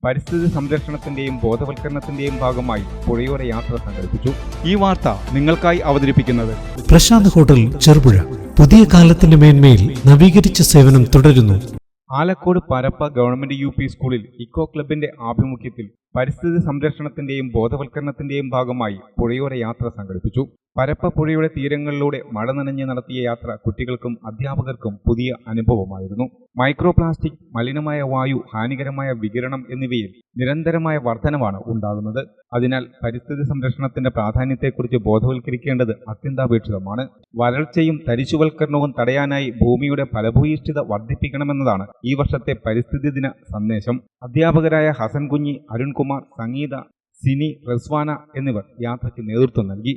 പരിസ്ഥിതി സംരക്ഷണത്തിന്റെയും ബോധവൽക്കരണത്തിന്റെയും ഭാഗമായി പുഴയോര യാത്ര സംഘടിപ്പിച്ചു. ഈ വാർത്ത നിങ്ങൾക്കായി അവതരിപ്പിക്കുന്നത് പ്രശാന്ത് ഹോട്ടൽ ചെറുപുഴ. പുതിയ കാലത്തിന്റെ മേന്മയിൽ നവീകരിച്ച സേവനം തുടരുന്നു. ആലക്കോട് പരപ്പ ഗവൺമെന്റ് UP സ്കൂളിൽ ഇക്കോ ക്ലബിന്റെ ആഭിമുഖ്യത്തിൽ പരിസ്ഥിതി സംരക്ഷണത്തിന്റെയും ബോധവൽക്കരണത്തിന്റെയും ഭാഗമായി പുഴയോര യാത്ര സംഘടിപ്പിച്ചു. പരപ്പ പുഴയുടെ തീരങ്ങളിലൂടെ മഴ നനഞ്ഞ് നടത്തിയ യാത്ര കുട്ടികൾക്കും അധ്യാപകർക്കും പുതിയ അനുഭവമായിരുന്നു. മൈക്രോ പ്ലാസ്റ്റിക്, മലിനമായ വായു, ഹാനികരമായ വികിരണം എന്നിവയിൽ നിരന്തരമായ വർധനവാണ് ഉണ്ടാകുന്നത്. അതിനാൽ പരിസ്ഥിതി സംരക്ഷണത്തിന്റെ പ്രാധാന്യത്തെക്കുറിച്ച് ബോധവൽക്കരിക്കേണ്ടത് അത്യന്താപേക്ഷിതമാണ്. വരൾച്ചയും തരിശുവൽക്കരണവും തടയാനായി ഭൂമിയുടെ ഫലഭൂയിഷ്ഠിത വർദ്ധിപ്പിക്കണമെന്നതാണ് ഈ വർഷത്തെ പരിസ്ഥിതി ദിന സന്ദേശം. അധ്യാപകരായ ഹസൻ കുഞ്ഞി, അരുൺകുമാർ, സംഗീത, സിനി, റസ്വാന എന്നിവർ യാത്രയ്ക്ക് നേതൃത്വം നൽകി.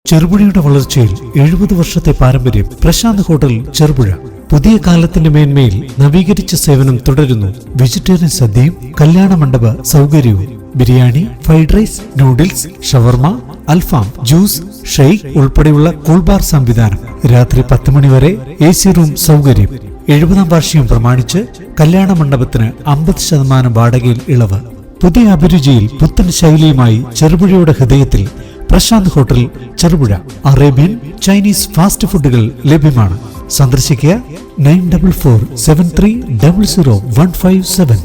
ചെറുപുഴയുടെ വളർച്ചയിൽ 70 വർഷത്തെ പാരമ്പര്യം. പ്രശാന്ത് ഹോട്ടൽ ചെറുപുഴ. പുതിയ കാലത്തിന്റെ മേന്മയിൽ നവീകരിച്ച സേവനം തുടരുന്നു. വെജിറ്റേറിയൻ സദ്യയും കല്യാണ മണ്ഡപ സൗകര്യവും. ബിരിയാണി, ഫ്രൈഡ് റൈസ്, നൂഡിൽസ്, ഷവർമ, അൽഫാം, ജ്യൂസ്, ഷെയ്ക്ക് ഉൾപ്പെടെയുള്ള കൂൾ ബാർ സംവിധാനം. രാത്രി 10 മണി വരെ AC റൂം സൗകര്യം. 70ാം വാർഷികം പ്രമാണിച്ച് കല്യാണ മണ്ഡപത്തിന് 50% വാടകയിൽ ഇളവ്. പുതിയ അഭിരുചിയിൽ പുത്തൻ ശൈലിയുമായി ചെറുപുഴയുടെ ഹൃദയത്തിൽ Prashanth hotel Cherupuzha. Arabian, Chinese fast ഫുഡുകൾ ലഭ്യമാണ്. സന്ദർശിക്കുക 9447300157.